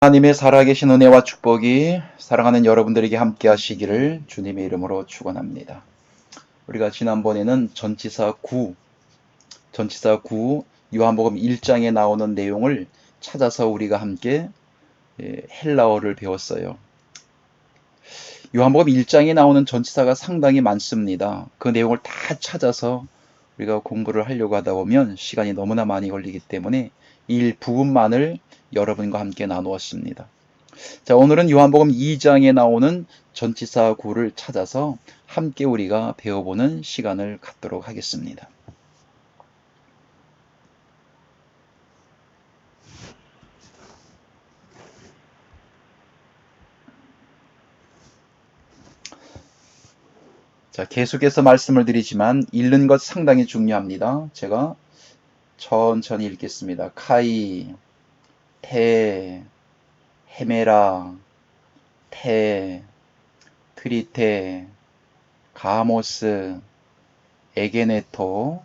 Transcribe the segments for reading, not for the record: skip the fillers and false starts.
하나님의 살아계신 은혜와 축복이 사랑하는 여러분들에게 함께 하시기를 주님의 이름으로 축원합니다. 우리가 지난번에는 전치사 9 요한복음 1장에 나오는 내용을 찾아서 우리가 함께 헬라어를 배웠어요. 요한복음 1장에 나오는 전치사가 상당히 많습니다. 그 내용을 다 찾아서 우리가 공부를 하려고 하다 보면 시간이 너무나 많이 걸리기 때문에 이 부분만을 여러분과 함께 나누었습니다. 자, 오늘은 요한복음 2장에 나오는 전치사 9를 찾아서 함께 우리가 배워보는 시간을 갖도록 하겠습니다. 자, 계속해서 말씀을 드리지만 읽는 것 상당히 중요합니다. 제가 천천히 읽겠습니다. 카이, 테, 헤메라, 테, 트리테, 가모스, 에게네토,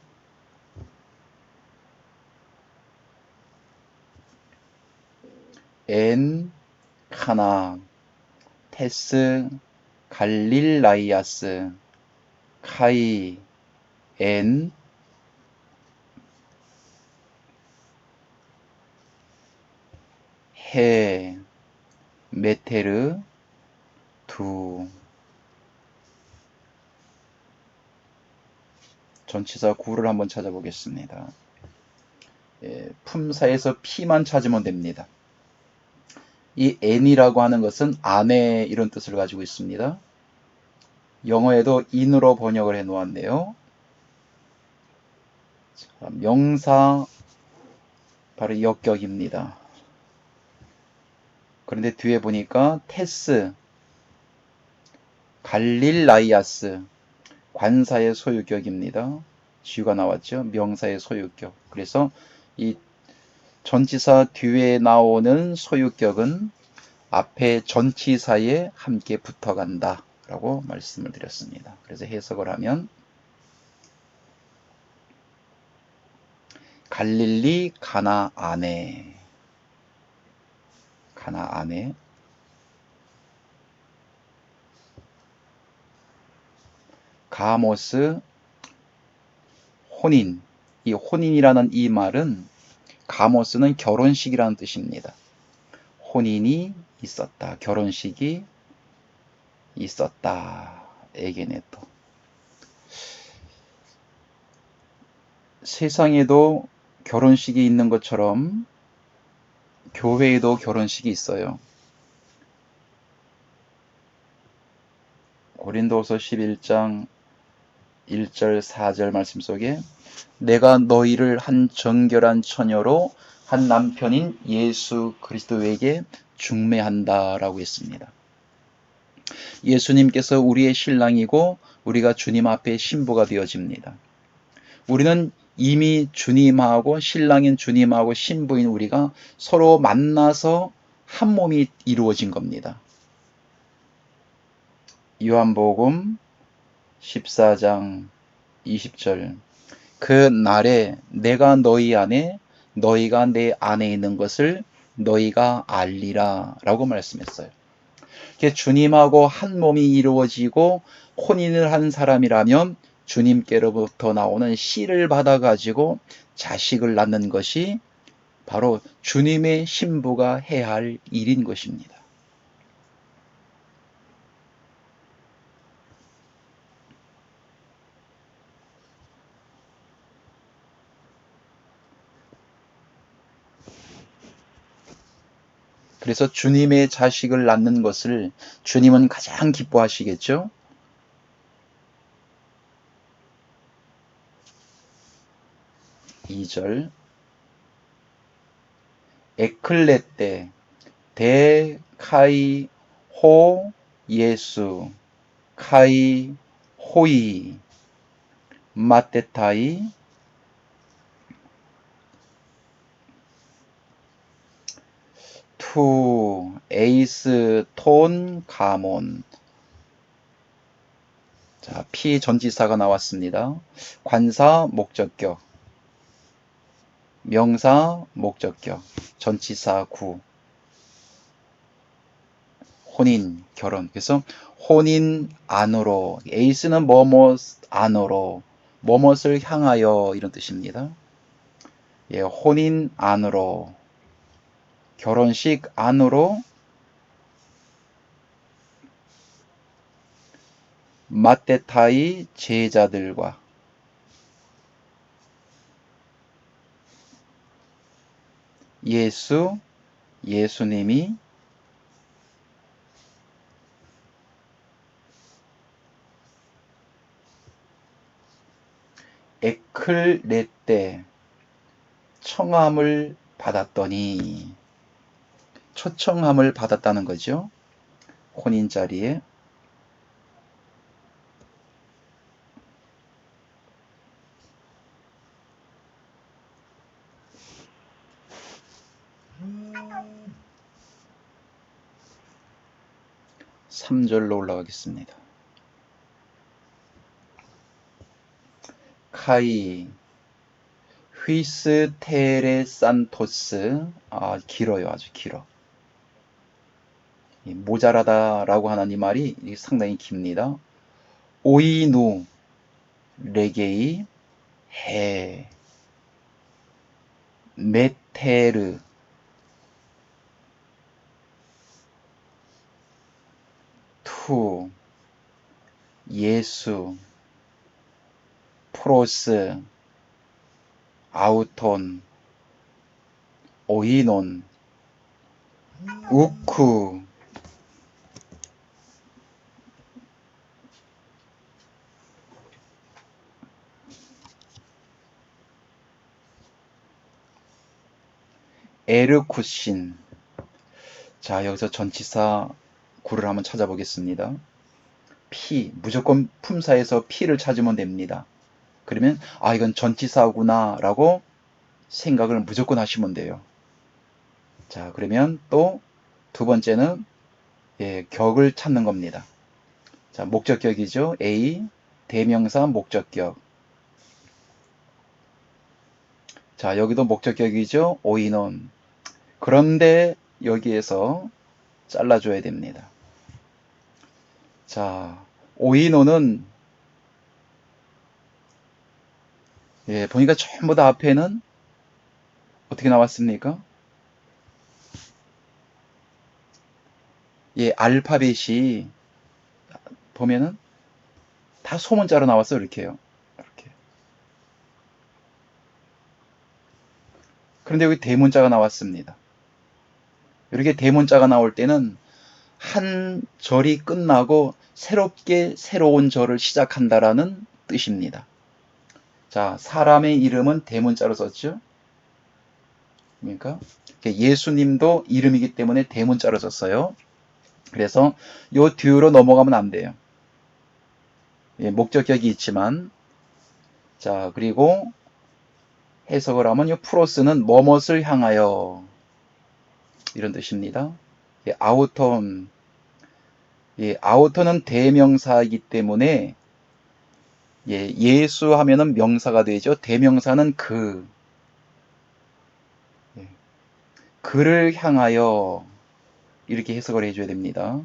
엔, 카나, 테스, 갈릴라이아스, 카이, 엔, 해, 메테르, 두. 전치사 9를 한번 찾아보겠습니다. 품사에서 P만 찾으면 됩니다. 이 n이라고 하는 것은 아내 이런 뜻을 가지고 있습니다. 영어에도 in으로 번역을 해 놓았네요. 명사 바로 역격입니다. 그런데 뒤에 보니까 테스, 갈릴라이아스, 관사의 소유격입니다. 지유가 나왔죠. 명사의 소유격. 그래서 이 전치사 뒤에 나오는 소유격은 앞에 전치사에 함께 붙어간다 라고 말씀을 드렸습니다. 그래서 해석을 하면 갈릴리 가나 안에 가모스 혼인. 이 혼인이라는 이 말은 가모스는 결혼식이라는 뜻입니다. 혼인이 있었다. 결혼식이 있었다. 에게네토. 세상에도 결혼식이 있는 것처럼 교회에도 결혼식이 있어요. 고린도서 11장 1절 4절 말씀 속에 내가 너희를 한 정결한 처녀로 한 남편인 예수 그리스도에게 중매한다라고 했습니다. 예수님께서 우리의 신랑이고 우리가 주님 앞에 신부가 되어집니다. 우리는 이미 주님하고 신랑인 주님하고 신부인 우리가 서로 만나서 한 몸이 이루어진 겁니다. 요한복음 14장 20절 그 날에 내가 너희 안에 너희가 내 안에 있는 것을 너희가 알리라 라고 말씀했어요. 주님하고 한 몸이 이루어지고 혼인을 한 사람이라면 주님께로부터 나오는 씨를 받아가지고 자식을 낳는 것이 바로 주님의 신부가 해야 할 일인 것입니다. 그래서 주님의 자식을 낳는 것을 주님은 가장 기뻐하시겠죠? (2절) 에클레떼 데카이 호 예수 카이 호이 마테타이 투 에이스 톤 가몬. 자, 피 전치사가 나왔습니다. 관사 목적격, 명사 목적격, 전치사 9. 혼인, 결혼. 그래서 혼인 안으로, 에이스는 뭐뭇 안으로, 뭐뭇을 향하여 이런 뜻입니다. 예, 혼인 안으로, 결혼식 안으로 마떼타이 제자들과 예수님이 에클레떼 청함을 받았더니 초청함을 받았다는 거죠. 혼인 자리에. 삼절로 올라가겠습니다. 카이 휘스 테레 산토스. 길어요. 아주 길어. 모자라다라고 하는 이 말이 상당히 깁니다. 오이누 레게이 해 메테르 투 예수 프로스 아우톤 오이논 우쿠. 에르쿠신. 자, 여기서 전치사 구를 한번 찾아보겠습니다. 무조건 품사에서 피를 찾으면 됩니다. 그러면 이건 전치사구나 라고 생각을 무조건 하시면 돼요. 자, 그러면 또 두 번째는 격을 찾는 겁니다. 자, 목적격이죠. A, 대명사 목적격. 자, 여기도 목적격이죠. 오인원. 그런데 여기에서 잘라줘야 됩니다. 자, 오인원은 보니까 전부 다 앞에는 어떻게 나왔습니까? 알파벳이 보면은 다 소문자로 나왔어요. 이렇게요. 이렇게. 그런데 여기 대문자가 나왔습니다. 이렇게 대문자가 나올 때는 한 절이 끝나고 새롭게 새로운 절을 시작한다라는 뜻입니다. 자, 사람의 이름은 대문자로 썼죠. 그러니까 예수님도 이름이기 때문에 대문자로 썼어요. 그래서 요 뒤로 넘어가면 안 돼요. 목적격이 있지만. 자, 그리고 해석을 하면 이 프로스는 뭐뭇을 향하여 이런 뜻입니다. 아우톤. 아우터는 대명사이기 때문에 예수 하면은 명사가 되죠. 대명사는 예, 그를 향하여 이렇게 해석을 해줘야 됩니다.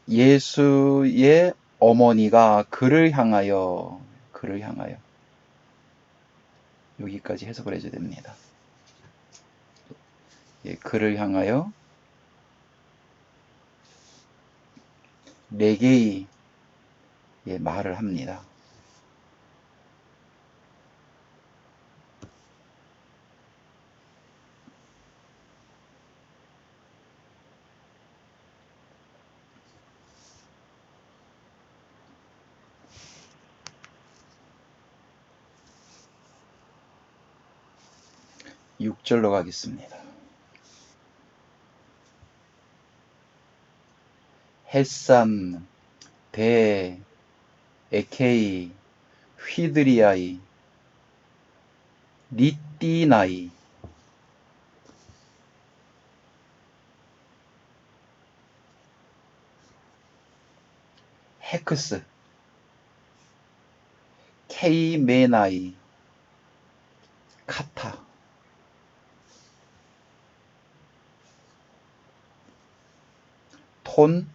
예수의 어머니가 그를 향하여 여기까지 해석을 해줘야 됩니다. 그를 향하여 레게이 말을 합니다. 육절로 가겠습니다. 햇산 대 에케이 휘드리아이 리띠나이. 헤크스 케이메나이 카타. 톤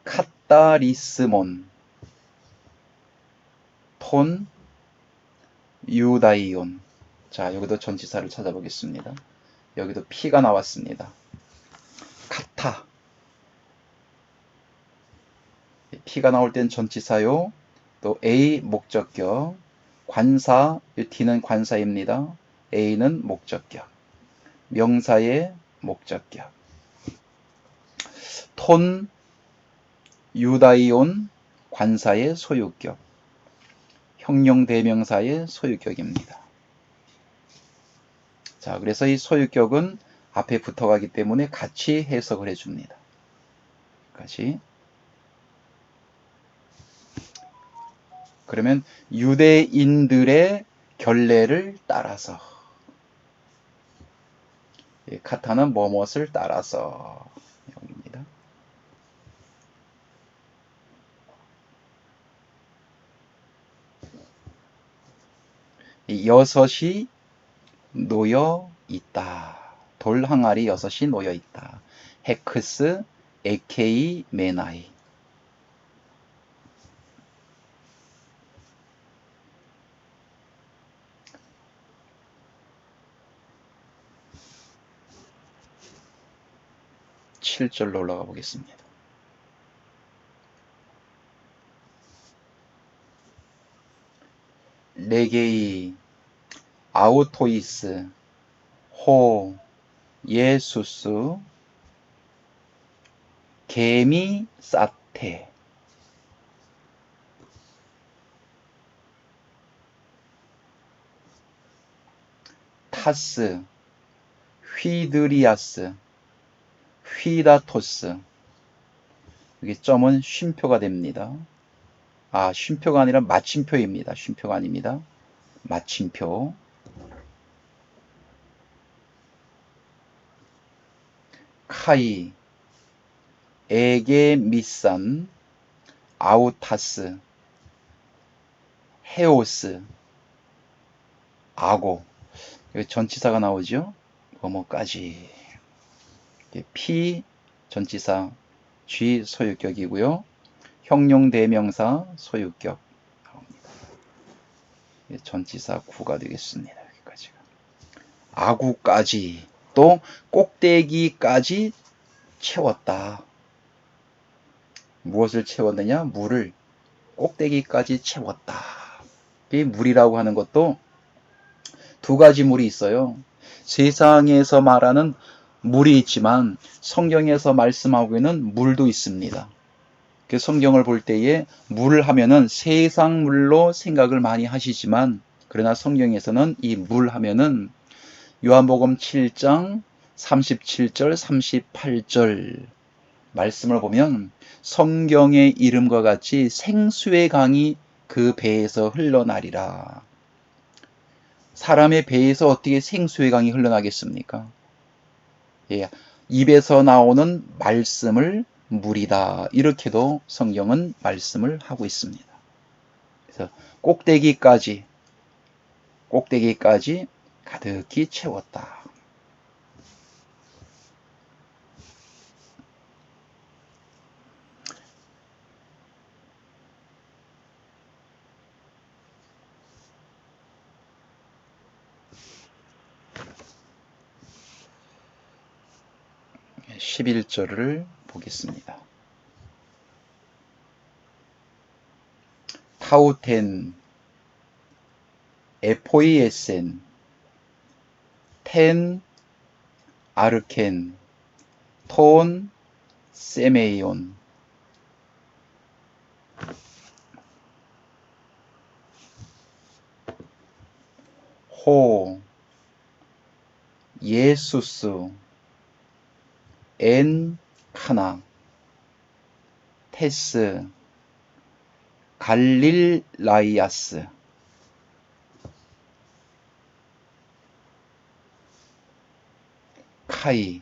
카타리스몬, 톤 유다이온. 자, 여기도 전치사를 찾아보겠습니다. 여기도 P가 나왔습니다. 카타. P가 나올 땐 전치사요. 또 A 목적격, 관사, D는 관사입니다. A는 목적격, 명사의 목적격. 톤 유다이온 관사의 소유격, 형용 대명사의 소유격입니다. 자, 그래서 이 소유격은 앞에 붙어가기 때문에 같이 해석을 해줍니다. 같이. 그러면 유대인들의 결례를 따라서, 카타는 뭐뭇을 따라서 여기입니다. 이 여섯이 놓여 있다. 돌 항아리 여섯이 놓여 있다. 헤크스 에케이 메나이. 칠 절로 올라가 보겠습니다. 레게이 아우토이스 호 예수스 개미 사테 타스 휘드리아스 휘다토스. 여기 점은 쉼표가 됩니다. 아, 쉼표가 아니라 마침표입니다. 쉼표가 아닙니다. 마침표. 카이 에게미산 아우타스 헤오스 아고. 여기 전치사가 나오죠. 뭐뭐까지. P 전치사 G 소유격이고요. 형용 대명사 소유격 나옵니다. 전치사 구가 되겠습니다. 여기까지가. 아구까지, 또 꼭대기까지 채웠다. 무엇을 채웠느냐? 물을 꼭대기까지 채웠다. 이 물이라고 하는 것도 두 가지 물이 있어요. 세상에서 말하는 물이 있지만 성경에서 말씀하고 있는 물도 있습니다. 그 성경을 볼 때에 물을 하면은 세상 물로 생각을 많이 하시지만, 그러나 성경에서는 이 물 하면은 요한복음 7장 37절 38절 말씀을 보면 성경의 이름과 같이 생수의 강이 그 배에서 흘러나리라. 사람의 배에서 어떻게 생수의 강이 흘러나겠습니까? 예, 입에서 나오는 말씀을 물이다. 이렇게도 성경은 말씀을 하고 있습니다. 그래서 꼭대기까지 가득히 채웠다. 예, 11절을 보겠습니다. 타우텐 에포이에센 텐 아르켄 톤 세메이온. 호 예수스 엔 카나 테스 갈릴라이아스. 카이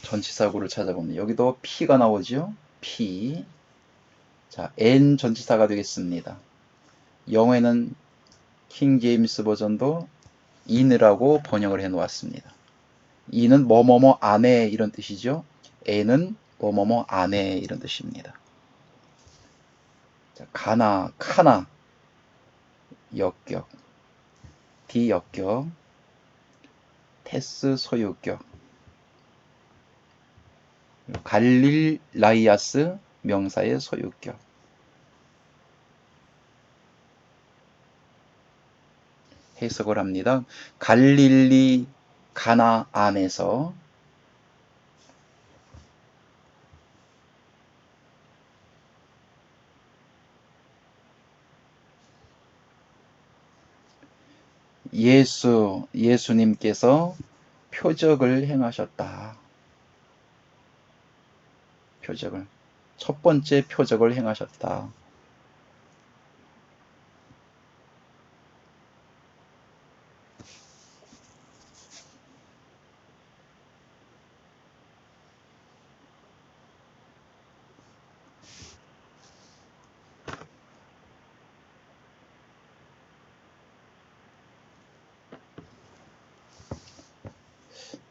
전치사구를 찾아보면 여기도 P가 나오죠. P. 자, N 전치사가 되겠습니다. 영어에는 킹 제임스 버전도 in이라고 번역을 해 놓았습니다. in은 뭐뭐뭐 안에 이런 뜻이죠. a는 뭐뭐뭐 안에 이런 뜻입니다. 자, 가나, 카나 역격, 디 역격, 테스 소유격, 갈릴라이아스 명사의 소유격. 해석을 합니다. 갈릴리 가나 안에서 예수님께서 표적을 행하셨다. 표적을. 첫 번째 표적을 행하셨다.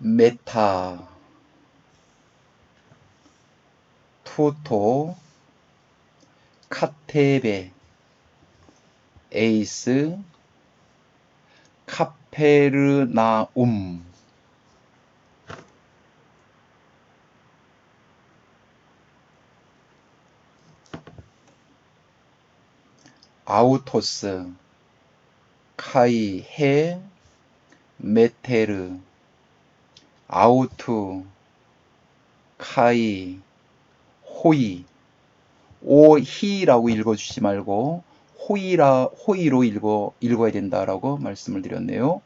메타, 투토, 카테베, 에이스, 카페르나움, 아우토스, 카이, 해, 메테르, 아우투, 카이, 호이, 오히라고 읽어주지 말고 호이로 읽어야 된다라고 말씀을 드렸네요.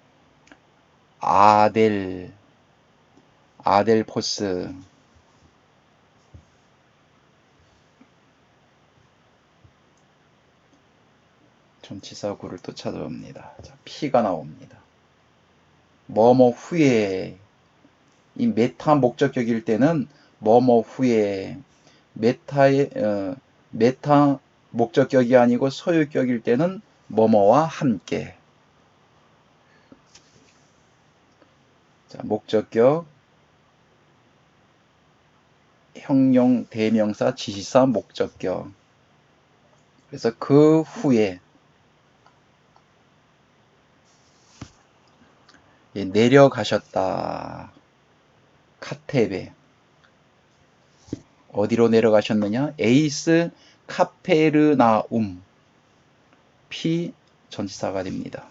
아델포스, 전치사구를 또 찾아옵니다. 자, P가 나옵니다. 뭐뭐 후에, 이 메타 목적격일 때는 뭐뭐 후에, 메타 목적격이 아니고 소유격일 때는 뭐뭐와 함께. 자, 목적격, 형용, 대명사, 지시사, 목적격. 그래서 그 후에 내려가셨다. 카테베. 어디로 내려가셨느냐? 에이스 카페르나움. 피 전치사가 됩니다.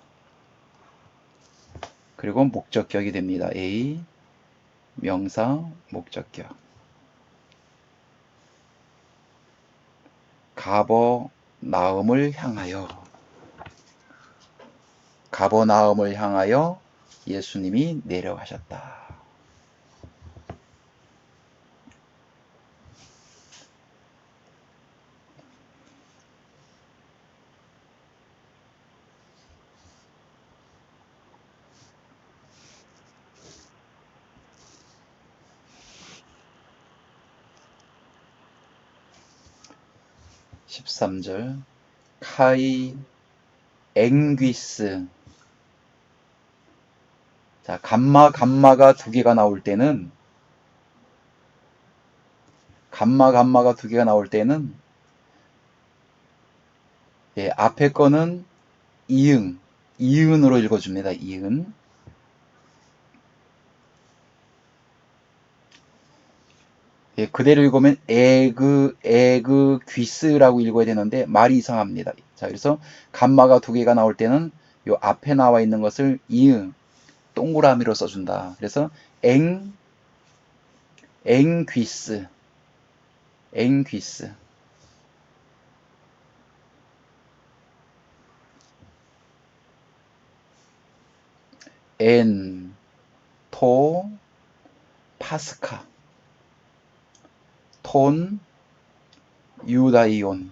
그리고 목적격이 됩니다. A 명사 목적격. 가버나움을 향하여 예수님이 내려가셨다. 13절 카이 앵귀스. 자, 감마가 두 개가 나올 때는 앞에 거는 이은으로 읽어줍니다. 이은. 그대로 읽으면 귀스라고 읽어야 되는데 말이 이상합니다. 자, 그래서 감마가 두 개가 나올 때는 요 앞에 나와 있는 것을 이응 동그라미로 써준다. 그래서 앵귀스. 토 파스카. 톤 유다이온.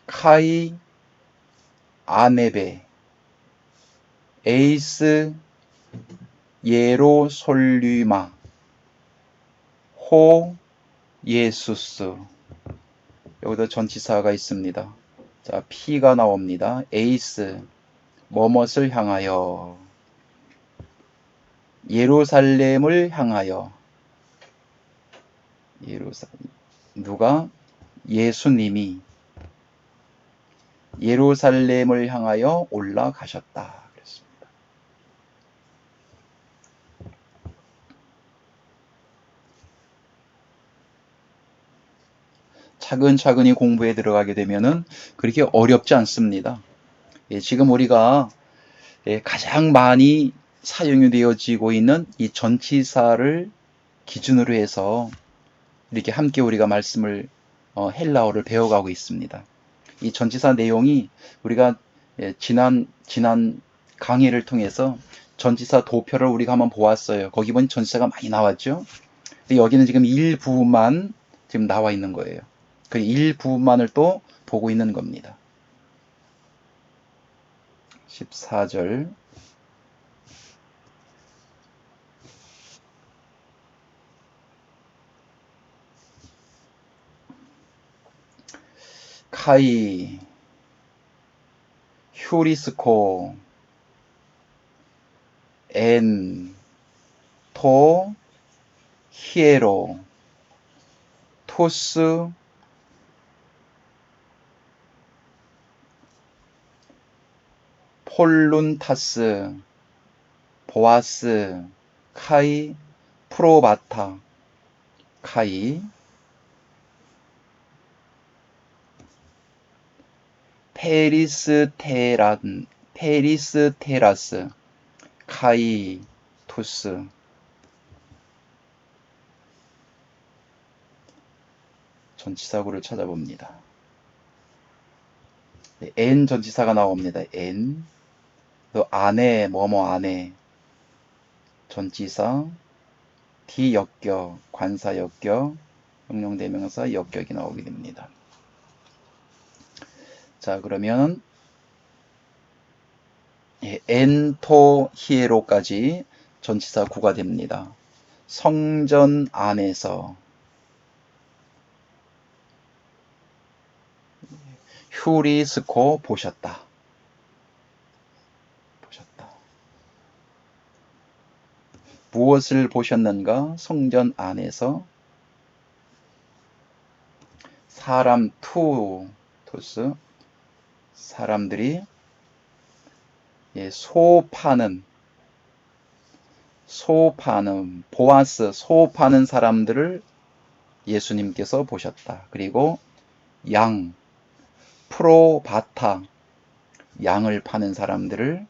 카이 아네베. 에이스 예로솔리마. 호 예수스. 여기도 전치사가 있습니다. 자, P가 나옵니다. 에이스, 뭐뭇을 향하여, 예루살렘을 향하여, 누가? 예수님이 예루살렘을 향하여 올라가셨다. 그랬습니다. 차근차근히 공부에 들어가게 되면은 그렇게 어렵지 않습니다. 지금 우리가 가장 많이 사용이 되어지고 있는 이 전치사를 기준으로 해서 이렇게 함께 우리가 말씀을 헬라어를 배워가고 있습니다. 이 전치사 내용이 우리가 지난 강의를 통해서 전치사 도표를 우리가 한번 보았어요. 거기 보니 전치사가 많이 나왔죠. 근데 여기는 지금 일부분만 지금 나와 있는 거예요. 그 일부분만을 또 보고 있는 겁니다. 14절 카이 휴리스코 엔 토 히에로 토스 폴룬타스 보아스 카이 프로바타 카이 페리스테라스 카이 토스. 전치사구를 찾아봅니다. 엔 전치사가 나옵니다. 엔, 또 안에 뭐뭐 안에 전치사, 디 역격, 관사 역격, 명령대명사 역격이 나오게 됩니다. 자, 그러면 엔토 히에로까지 전치사 구가 됩니다. 성전 안에서 휴리스코 보셨다. 무엇을 보셨는가? 성전 안에서 사람 토스 사람들이 소 파는 보아스 소 파는 사람들을 예수님께서 보셨다. 그리고 양 프로바타 양을 파는 사람들을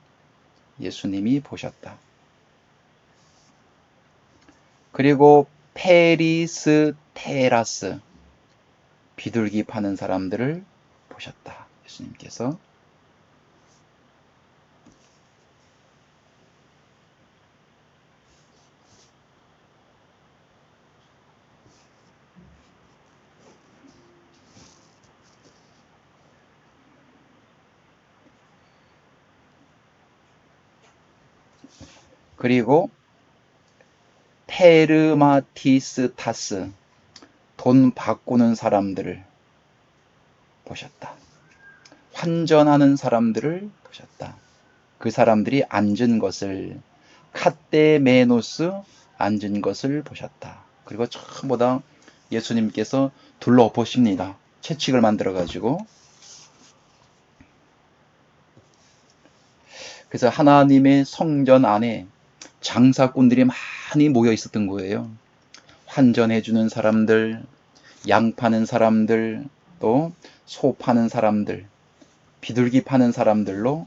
예수님이 보셨다. 그리고 페리스테라스 비둘기 파는 사람들을 보셨다. 예수님께서. 그리고 페르마티스타스 돈 바꾸는 사람들을 보셨다. 환전하는 사람들을 보셨다. 그 사람들이 앉은 것을 카테메노스 앉은 것을 보셨다. 그리고 처음보다 예수님께서 둘러보십니다. 채찍을 만들어 가지고. 그래서 하나님의 성전 안에 장사꾼들이 많이 모여 있었던 거예요. 환전해 주는 사람들, 양 파는 사람들, 또 소 파는 사람들, 비둘기 파는 사람들로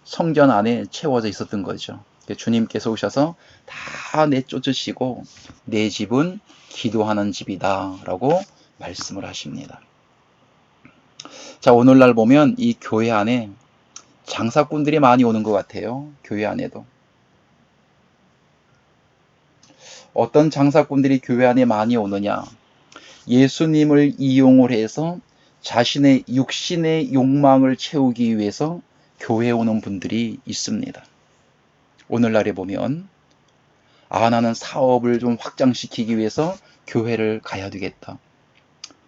성전 안에 채워져 있었던 거죠. 주님께서 오셔서 다 내쫓으시고 내 집은 기도하는 집이다 라고 말씀을 하십니다. 자, 오늘날 보면 이 교회 안에 장사꾼들이 많이 오는 것 같아요. 교회 안에도. 어떤 장사꾼들이 교회 안에 많이 오느냐? 예수님을 이용을 해서 자신의 육신의 욕망을 채우기 위해서 교회에 오는 분들이 있습니다. 오늘날에 보면 나는 사업을 좀 확장시키기 위해서 교회를 가야 되겠다.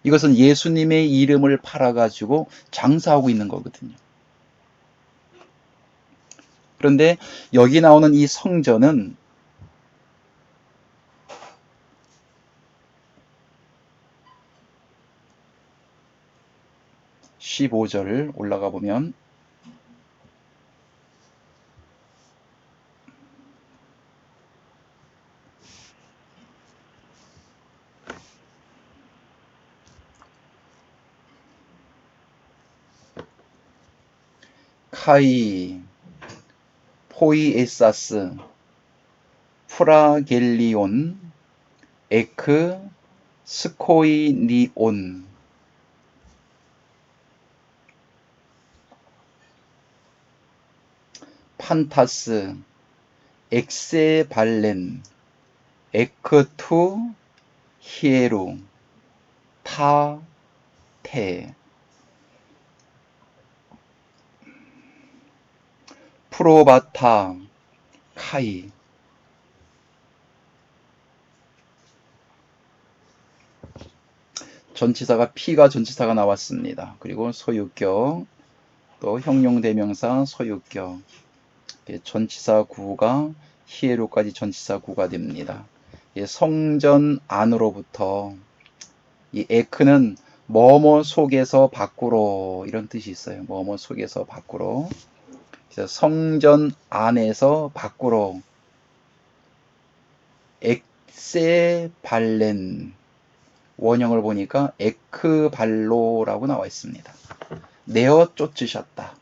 이것은 예수님의 이름을 팔아가지고 장사하고 있는 거거든요. 그런데 여기 나오는 이 성전은 15절 올라가 보면 카이, 포이에사스, 프라겔리온, 에크, 스코이니온, 판타스, 엑세발렌, 에크투, 히에루, 타테, 프로바타, 카이. 전치사가 피가 전치사가 나왔습니다. 그리고 소유격, 또 형용대명사 소유격, 전치사 구가 히에로까지 전치사 구가 됩니다. 성전 안으로부터 이 에크는 뭐뭐 속에서 밖으로 이런 뜻이 있어요. 뭐뭐 속에서 밖으로. 그래서 성전 안에서 밖으로 엑세발렌 원형을 보니까 에크발로라고 나와 있습니다. 내어 쫓으셨다.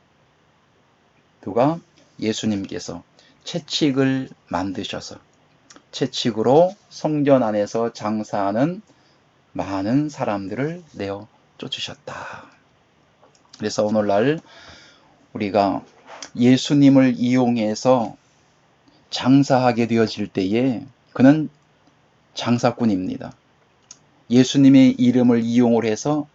누가? 예수님께서 채찍을 만드셔서 채찍으로 성전 안에서 장사하는 많은 사람들을 내어 쫓으셨다. 그래서 오늘날 우리가 예수님을 이용해서 장사하게 되어질 때에 그는 장사꾼입니다. 예수님의 이름을 이용을 해서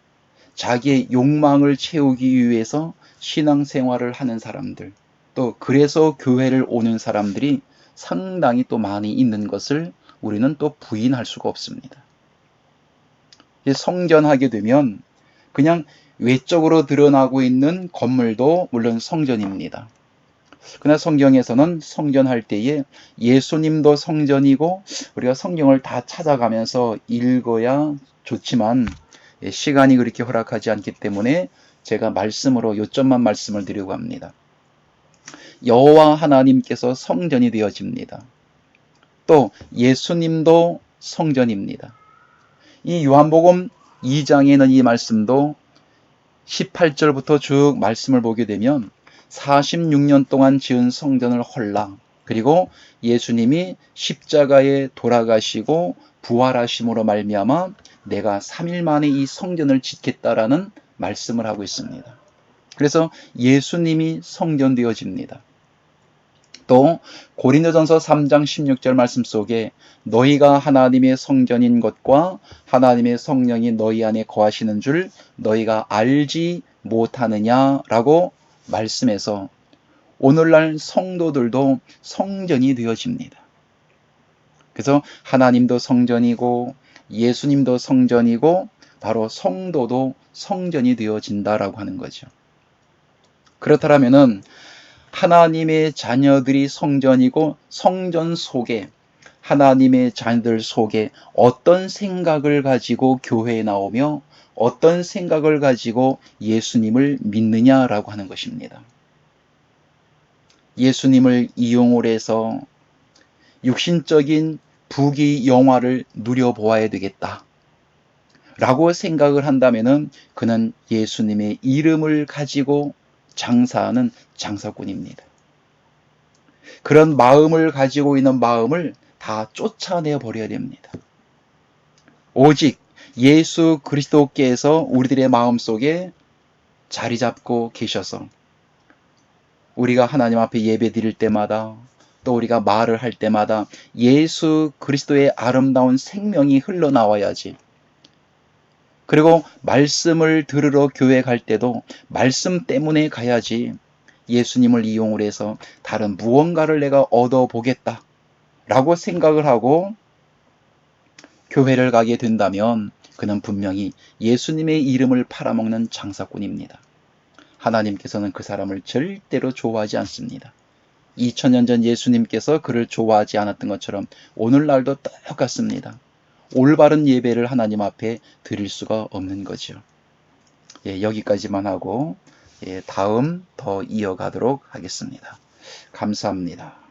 자기의 욕망을 채우기 위해서 신앙생활을 하는 사람들, 또 그래서 교회를 오는 사람들이 상당히 또 많이 있는 것을 우리는 또 부인할 수가 없습니다. 성전하게 되면 그냥 외적으로 드러나고 있는 건물도 물론 성전입니다. 그러나 성경에서는 성전할 때에 예수님도 성전이고 우리가 성경을 다 찾아가면서 읽어야 좋지만 시간이 그렇게 허락하지 않기 때문에 제가 말씀으로 요점만 말씀을 드리려고 합니다. 여호와 하나님께서 성전이 되어집니다. 또 예수님도 성전입니다. 이 요한복음 2장에 있는 이 말씀도 18절부터 쭉 말씀을 보게 되면 46년 동안 지은 성전을 헐라, 그리고 예수님이 십자가에 돌아가시고 부활하심으로 말미암아 내가 3일 만에 이 성전을 짓겠다라는 말씀을 하고 있습니다. 그래서 예수님이 성전 되어집니다. 또 고린도전서 3장 16절 말씀 속에 너희가 하나님의 성전인 것과 하나님의 성령이 너희 안에 거하시는 줄 너희가 알지 못하느냐라고 말씀해서 오늘날 성도들도 성전이 되어집니다. 그래서 하나님도 성전이고 예수님도 성전이고 바로 성도도 성전이 되어진다라고 하는 거죠. 그렇다면은 하나님의 자녀들이 성전이고 성전 속에 하나님의 자녀들 속에 어떤 생각을 가지고 교회에 나오며 어떤 생각을 가지고 예수님을 믿느냐라고 하는 것입니다. 예수님을 이용을 해서 육신적인 부귀 영화를 누려보아야 되겠다 라고 생각을 한다면은 그는 예수님의 이름을 가지고 장사하는 장사꾼입니다. 그런 마음을 가지고 있는 마음을 다 쫓아내 버려야 됩니다. 오직 예수 그리스도께서 우리들의 마음속에 자리 잡고 계셔서 우리가 하나님 앞에 예배 드릴 때마다 또 우리가 말을 할 때마다 예수 그리스도의 아름다운 생명이 흘러나와야지. 그리고 말씀을 들으러 교회 갈 때도 말씀 때문에 가야지 예수님을 이용을 해서 다른 무언가를 내가 얻어보겠다 라고 생각을 하고 교회를 가게 된다면 그는 분명히 예수님의 이름을 팔아먹는 장사꾼입니다. 하나님께서는 그 사람을 절대로 좋아하지 않습니다. 2000년 전 예수님께서 그를 좋아하지 않았던 것처럼 오늘날도 똑같습니다. 올바른 예배를 하나님 앞에 드릴 수가 없는 거죠. 예, 여기까지만 하고 다음 더 이어가도록 하겠습니다. 감사합니다.